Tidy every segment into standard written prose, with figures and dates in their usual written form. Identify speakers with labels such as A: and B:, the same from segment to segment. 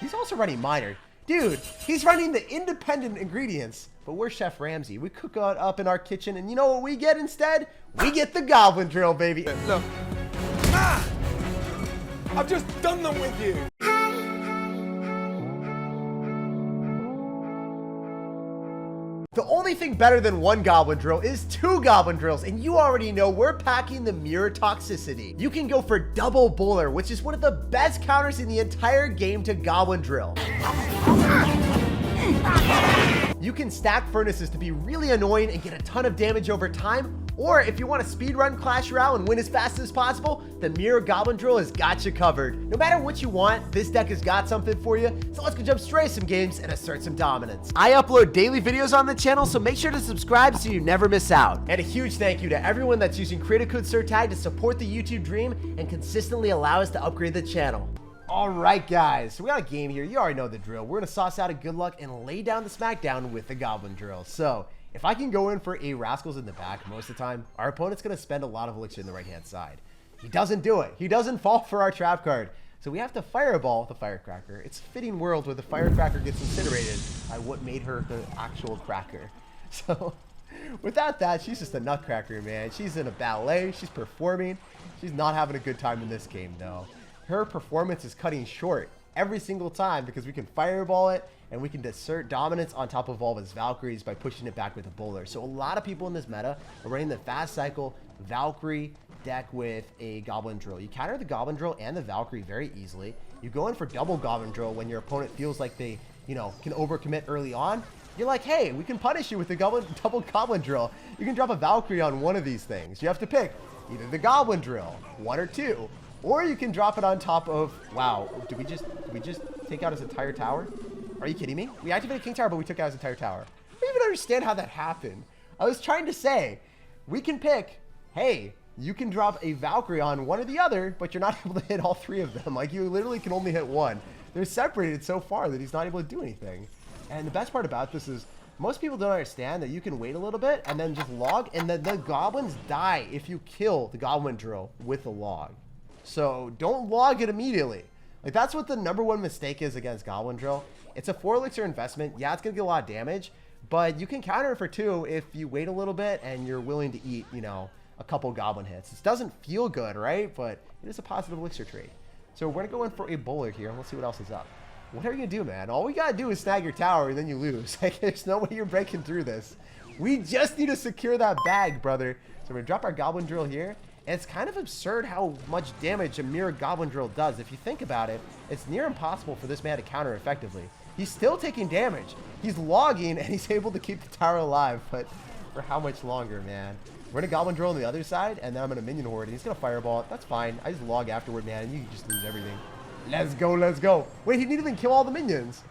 A: He's also running minor. Dude, he's running the independent ingredients. But we're Chef Ramsay. We cook it up in our kitchen, and you know what we get instead? We get the Goblin drill, baby.
B: Look. Ah! I've just done them with you.
A: The only thing better than one Goblin drill is two Goblin drills, and you already know we're packing the mirror toxicity. You can go for double bowler, which is one of the best counters in the entire game to Goblin drill. You can stack furnaces to be really annoying and get a ton of damage over time, or if you want to speedrun Clash Royale and win as fast as possible, the Mirror Goblin Drill has got you covered. No matter what you want, this deck has got something for you, so let's go jump straight to some games and assert some dominance. I upload daily videos on the channel, so make sure to subscribe so you never miss out. And a huge thank you to everyone that's using creator code SirTag to support the YouTube dream and consistently allow us to upgrade the channel. All right, guys, so we got a game here. You already know the drill. We're gonna sauce out a good luck and lay down the smackdown with the Goblin drill. So if I can go in for a Rascals in the back most of the time, our opponent's gonna spend a lot of elixir in the right-hand side. He doesn't do it. He doesn't fall for our trap card. So we have to fireball the firecracker. It's a fitting world where the firecracker gets incinerated by what made her the actual cracker. So without that, she's just a nutcracker, man. She's in a ballet. She's performing. She's not having a good time in this game, though. Her performance is cutting short every single time because we can fireball it and we can assert dominance on top of all of his Valkyries by pushing it back with a bowler. So a lot of people in this meta are running the fast cycle Valkyrie deck with a Goblin drill. You counter the Goblin drill and the Valkyrie very easily. You go in for double Goblin drill when your opponent feels like they, you know, can overcommit early on. You're like, hey, we can punish you with the double Goblin drill. You can drop a Valkyrie on one of these things. You have to pick either the Goblin drill, one or two. Or you can drop it on top of, wow, did we just take out his entire tower? Are you kidding me? We activated King Tower, but we took out his entire tower. I don't even understand how that happened. I was trying to say, we can pick, hey, you can drop a Valkyrie on one or the other, but you're not able to hit all three of them. Like, you literally can only hit one. They're separated so far that he's not able to do anything. And the best part about this is, most people don't understand that you can wait a little bit and then just log, and then the goblins die if you kill the Goblin drill with a log. So don't log it immediately. Like, that's what the #1 mistake is against Goblin drill. It's a 4 elixir investment. Yeah, it's gonna get a lot of damage, but you can counter it for 2 if you wait a little bit and you're willing to eat, you know, a couple Goblin hits. It doesn't feel good, right? But it is a positive elixir trade. So we're gonna go in for a bowler here. Let's see what else is up. What are you gonna do, man? All we gotta do is snag your tower and then you lose. Like, there's no way you're breaking through this. We just need to secure that bag, brother. So we're gonna drop our Goblin drill here. And it's kind of absurd how much damage a Mirror Goblin drill does. If you think about it, it's near impossible for this man to counter effectively. He's still taking damage. He's logging and he's able to keep the tower alive, but for how much longer, man? We're gonna Goblin drill on the other side, and then I'm gonna minion horde, and he's gonna fireball it. That's fine. I just log afterward, man, and you can just lose everything. Let's go, let's go. Wait, he didn't even kill all the minions.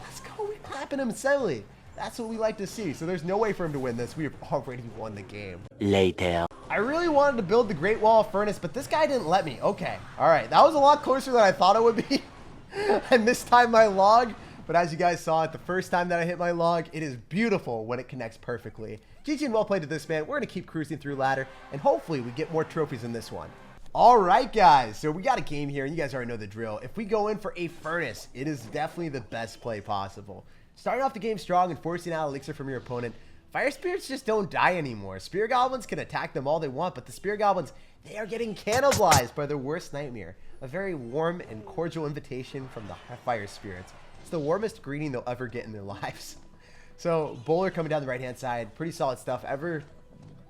A: Let's go, we're clapping him silly. That's what we like to see. So there's no way for him to win this. We have already won the game.
C: Later.
A: I really wanted to build the Great Wall of Furnace, but this guy didn't let me. Okay, all right. That was a lot closer than I thought it would be. I mistimed my log, but as you guys saw it, the first time that I hit my log, it is beautiful when it connects perfectly. GG and well played to this man. We're going to keep cruising through ladder, and hopefully we get more trophies in this one. All right, guys. So we got a game here, and you guys already know the drill. If we go in for a Furnace, it is definitely the best play possible. Starting off the game strong and forcing out elixir from your opponent. Fire spirits just don't die anymore. Spear goblins can attack them all they want, but the spear goblins, they are getting cannibalized by their worst nightmare. A very warm and cordial invitation from the fire spirits. It's the warmest greeting they'll ever get in their lives. So bowler coming down the right hand side, pretty solid stuff. Ever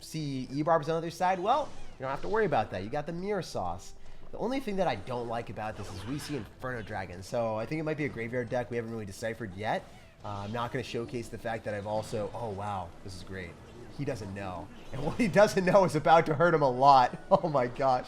A: see E-barbs on the other side? Well, you don't have to worry about that. You got the mirror sauce. The only thing that I don't like about this is we see Inferno Dragon. So I think it might be a graveyard deck we haven't really deciphered yet. I'm not going to showcase the fact that I've also... Oh, wow. This is great. He doesn't know. And what he doesn't know is about to hurt him a lot. Oh, my gosh.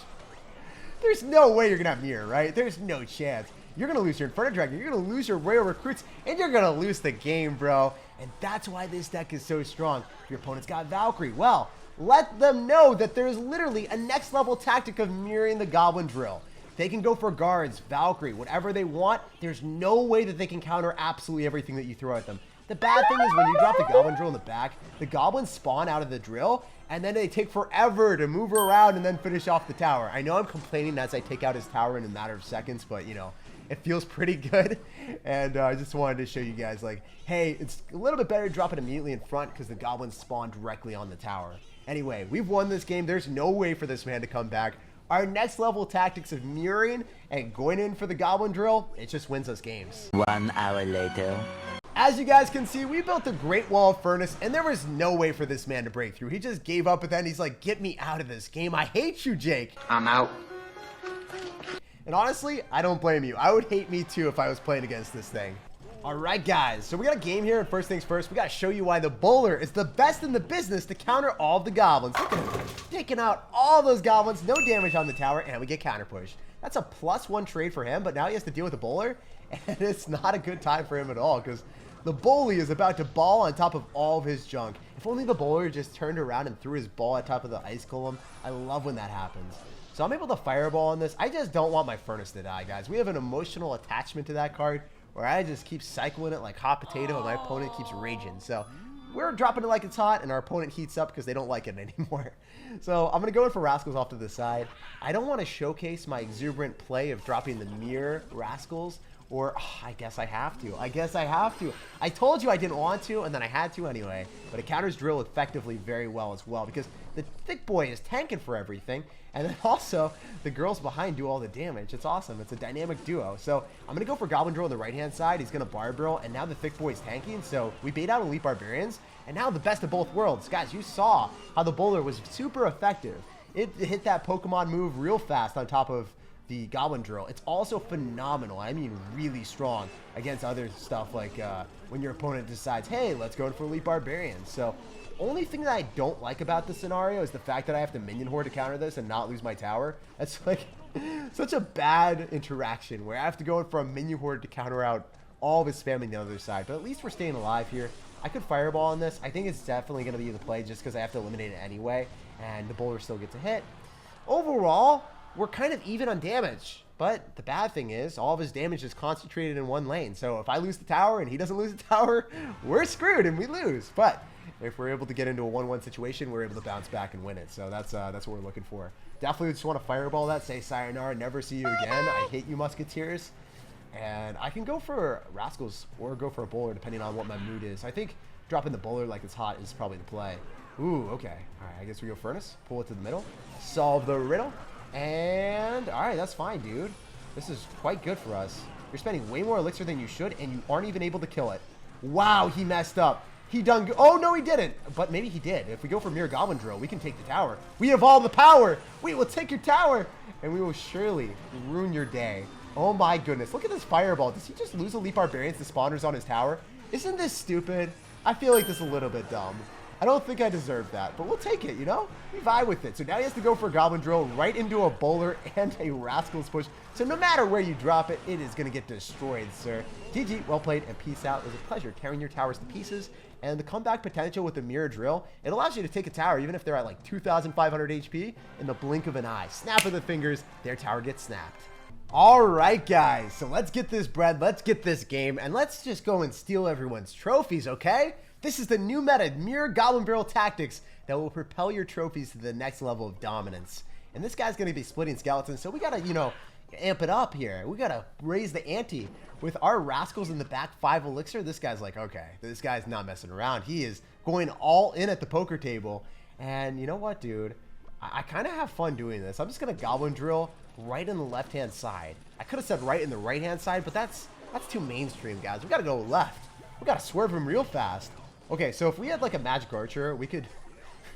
A: There's no way you're going to have Mirror, right? There's no chance. You're going to lose your Inferno Dragon. You're going to lose your Royal Recruits. And you're going to lose the game, bro. And that's why this deck is so strong. Your opponent's got Valkyrie. Well, let them know that there's literally a next level tactic of mirroring the Goblin drill. They can go for guards, Valkyrie, whatever they want. There's no way that they can counter absolutely everything that you throw at them. The bad thing is when you drop the Goblin drill in the back, the goblins spawn out of the drill, and then they take forever to move around and then finish off the tower. I know I'm complaining as I take out his tower in a matter of seconds, but, you know, It feels pretty good. And I just wanted to show you guys, like, hey, it's a little bit better to drop it immediately in front because the goblins spawn directly on the tower. Anyway, we've won this game. There's no way for this man to come back. Our next level tactics of mirroring and going in for the goblin drill, it just wins us games.
C: 1 hour later.
A: As you guys can see, we built a great wall of furnace, and there was no way for this man to break through. He just gave up, and then he's like, get me out of this game. I hate you, Jake.
C: I'm out.
A: And honestly, I don't blame you. I would hate me too if I was playing against this thing. All right, guys. So we got a game here, and first things first, we got to show you why the bowler is the best in the business to counter all of the goblins. Look at him taking out all those goblins, no damage on the tower, and we get counter pushed. That's a +1 trade for him, but now he has to deal with the bowler, and it's not a good time for him at all because the bully is about to ball on top of all of his junk. If only the bowler just turned around and threw his ball on top of the ice golem. I love when that happens. So I'm able to fireball on this. I just don't want my furnace to die, guys. We have an emotional attachment to that card where I just keep cycling it like hot potato and my opponent keeps raging. So we're dropping it like it's hot and our opponent heats up because they don't like it anymore. So I'm going to go in for Rascals off to the side. I don't want to showcase my exuberant play of dropping the mirror Rascals. Or, I guess I have to. I told you I didn't want to, and then I had to anyway. But it counters drill effectively very well as well, because the thick boy is tanking for everything. And then also, the girls behind do all the damage. It's awesome. It's a dynamic duo. So, I'm going to go for Goblin Drill on the right-hand side. He's going to Barb Drill, and now the thick boy is tanking. So, we bait out Elite Barbarians. And now the best of both worlds. Guys, you saw how the bowler was super effective. It hit that Pokemon move real fast on top of the Goblin Drill. It's also phenomenal. I mean, really strong against other stuff like when your opponent decides, hey, let's go for Elite Barbarians. So, only thing that I don't like about this scenario is the fact that I have to minion horde to counter this and not lose my tower. That's like such a bad interaction where I have to go in for a minion horde to counter out all of his spamming the other side. But at least we're staying alive here. I could fireball on this. I think it's definitely going to be the play just because I have to eliminate it anyway. And the bowler still gets a hit. Overall, we're kind of even on damage, but the bad thing is all of his damage is concentrated in one lane. So if I lose the tower and he doesn't lose the tower, we're screwed and we lose. But if we're able to get into a 1-1 situation, we're able to bounce back and win it. So that's what we're looking for. Definitely just want to fireball that, say sayonara, never see you again. I hate you, Musketeers. And I can go for Rascals or go for a bowler depending on what my mood is. I think dropping the bowler like it's hot is probably the play. Ooh, okay. All right, I guess we go Furnace. Pull it to the middle. Solve the riddle. And, alright, that's fine, dude. This is quite good for us. You're spending way more elixir than you should, and you aren't even able to kill it. Wow, he messed up. He done... Oh, no, he didn't. But maybe he did. If we go for Mirror Goblin Drill, we can take the tower. We have all the power. We will take your tower, and we will surely ruin your day. Oh, my goodness. Look at this fireball. Does he just lose Elite Barbarians to spawners on his tower? Isn't this stupid? I feel like this is a little bit dumb. I don't think I deserve that, but we'll take it, you know? We vibe with it. So now he has to go for a Goblin Drill right into a bowler and a Rascals push. So no matter where you drop it, it is going to get destroyed, sir. GG, well played, and peace out. It was a pleasure carrying your towers to pieces. And the comeback potential with the Mirror Drill, it allows you to take a tower even if they're at like 2,500 HP in the blink of an eye. Snap of the fingers, their tower gets snapped. All right, guys, so let's get this bread, let's get this game, and let's just go and steal everyone's trophies, okay? This is the new meta Mirror Goblin Barrel tactics that will propel your trophies to the next level of dominance. And this guy's going to be splitting skeletons, so we got to, you know, amp it up here. We got to raise the ante. With our Rascals in the back 5 elixir, this guy's like, okay, this guy's not messing around. He is going all in at the poker table. And you know what, dude? I kind of have fun doing this. I'm just going to Goblin Drill right in the left-hand side. I could have said right in the right-hand side, but that's too mainstream, guys. We got to go left. We got to swerve him real fast. Okay, so if we had like a magic archer, we could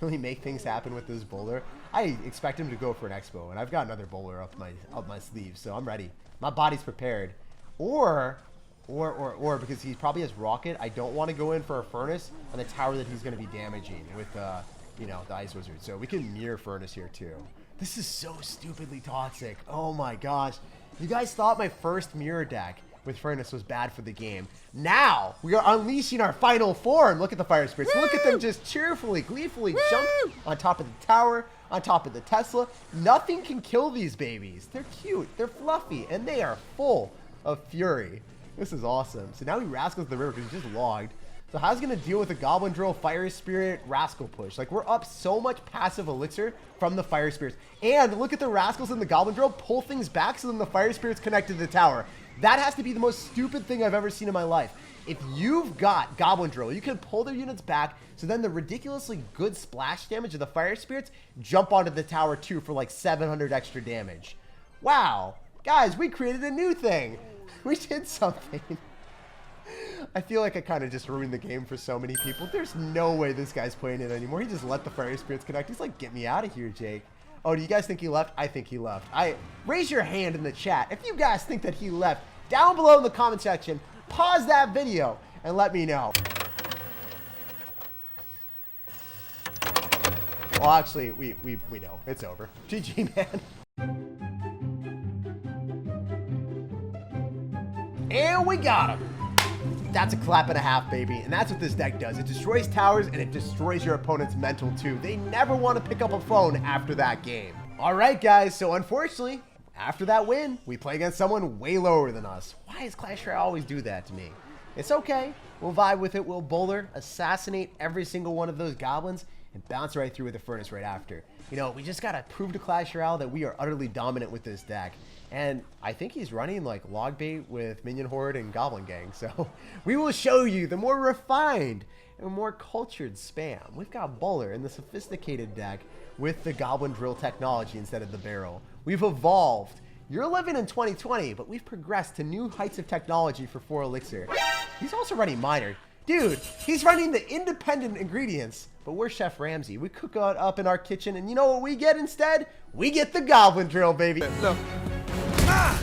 A: really make things happen with this bowler. I expect him to go for an expo, and I've got another bowler up my sleeve, so I'm ready. My body's prepared. Or because he probably has rocket, I don't want to go in for a furnace on the tower that he's going to be damaging with you know, the ice wizard. So we can mirror furnace here too. This is so stupidly toxic. Oh my gosh. You guys thought my first mirror deck with furnace was bad for the game. Now we are unleashing our final form. Look at the fire spirits. Woo! Look at them just cheerfully, gleefully jump on top of the tower, on top of the Tesla. Nothing can kill these babies. They're cute, they're fluffy, and they are full of fury. This is awesome. So now he Rascals the river because he just logged. So how's he going to deal with a Goblin Drill, Fire Spirit, Rascal push? Like, we're up so much passive elixir from the Fire Spirits. And look at the Rascals and the Goblin Drill pull things back so then the Fire Spirits connect to the tower. That has to be the most stupid thing I've ever seen in my life. If you've got Goblin Drill, you can pull their units back, so then the ridiculously good splash damage of the Fire Spirits jump onto the tower too for like 700 extra damage. Wow. Guys, we created a new thing. We did something. I feel like I kind of just ruined the game for so many people. There's no way this guy's playing it anymore. He just let the Fire Spirits connect. He's like, get me out of here, Jake. Oh, do you guys think he left? I think he left. Raise your hand in the chat if you guys think that he left. Down below in the comment section, pause that video and let me know. Well, actually, we know. It's over. GG, man. And we got him. That's a clap and a half, baby. And that's what this deck does. It destroys towers and it destroys your opponent's mental too. They never want to pick up a phone after that game. All right, guys. So unfortunately, after that win, we play against someone way lower than us. Why does Clash Royale always do that to me? It's okay. We'll vibe with it. We'll bowler, assassinate every single one of those goblins, and bounce right through with the furnace right after. You know, we just got to prove to Clash Royale that we are utterly dominant with this deck. And I think he's running like log bait with Minion Horde and Goblin Gang. So we will show you the more refined and more cultured spam. We've got Bowler in the sophisticated deck with the Goblin Drill technology instead of the barrel. We've evolved. You're living in 2020, but we've progressed to new heights of technology for 4 elixir. He's also running miner. Dude, he's running the independent ingredients, but we're Chef Ramsay. We cook it up in our kitchen, and you know what we get instead? We get the Goblin Drill, baby.
B: Look. Ah!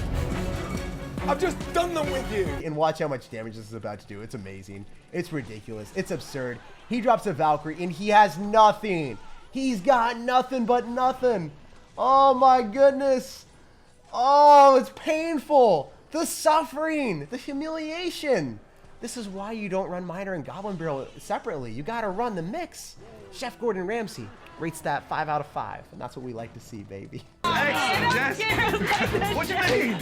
B: I've just done them with you.
A: And watch how much damage this is about to do. It's amazing. It's ridiculous. It's absurd. He drops a Valkyrie, and he has nothing. He's got nothing but nothing. Oh, my goodness. Oh, it's painful. The suffering. The humiliation. This is why you don't run Miner and Goblin Barrel separately. You got to run the mix. Chef Gordon Ramsay rates that 5 out of 5, and that's what we like to see, baby.
B: Excellent, Jess. What do you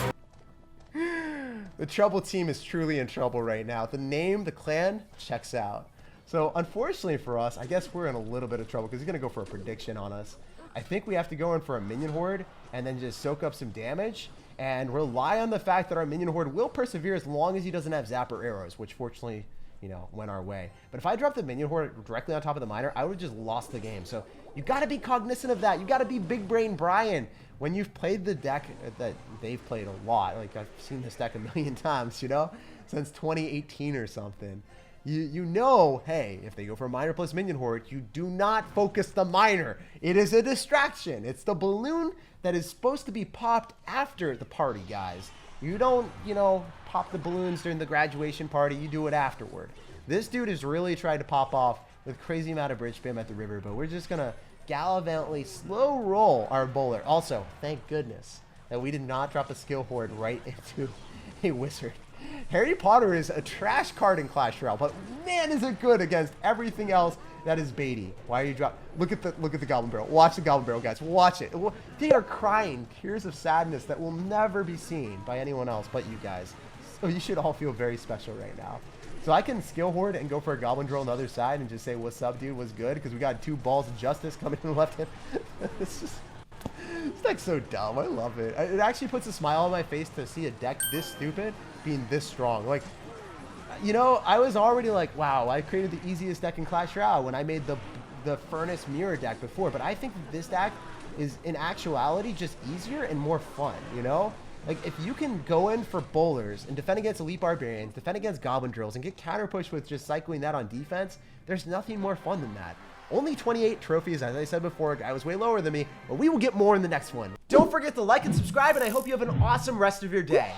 B: mean?
A: The Trouble team is truly in trouble right now. The name, the clan, checks out. So unfortunately for us, I guess we're in a little bit of trouble because he's going to go for a prediction on us. I think we have to go in for a Minion Horde and then just soak up some damage and rely on the fact that our Minion Horde will persevere as long as he doesn't have Zapper arrows, which fortunately, you know, went our way. But if I dropped the Minion Horde directly on top of the miner, I would have just lost the game. So you got to be cognizant of that. You got to be Big Brain Brian. When you've played the deck that they've played a lot, like I've seen this deck a million times, you know, since 2018 or something. You know, hey, if they go for a miner plus Minion Horde, you do not focus the miner. It is a distraction. It's the balloon that is supposed to be popped after the party, guys. You don't, you know, pop the balloons during the graduation party. You do it afterward. This dude has really tried to pop off with crazy amount of bridge spam at the river, but we're just going to gallivantly slow roll our bowler. Also, thank goodness that we did not drop a skill horde right into a wizard. Harry Potter is a trash card in Clash Royale, but man, is it good against everything else that is baity. Why are you drop? Look at the Goblin Barrel. Watch the Goblin Barrel, guys. Watch it. They are crying tears of sadness that will never be seen by anyone else but you guys. So you should all feel very special right now. So I can skill horde and go for a Goblin Drill on the other side and just say, what's up, dude? What's good? Because we got 2 balls of justice coming in the left hand. It's just... This deck's so dumb. I love it. It actually puts a smile on my face to see a deck this stupid being this strong. Like, you know, I was already like, wow, I created the easiest deck in Clash Royale when I made the Furnace Mirror deck before. But I think that this deck is, in actuality, just easier and more fun, you know? Like, if you can go in for bowlers and defend against Elite Barbarians, defend against Goblin Drills, and get counter push with just cycling that on defense, there's nothing more fun than that. Only 28 trophies, as I said before. A guy was way lower than me, but we will get more in the next one. Don't forget to like and subscribe, and I hope you have an awesome rest of your day.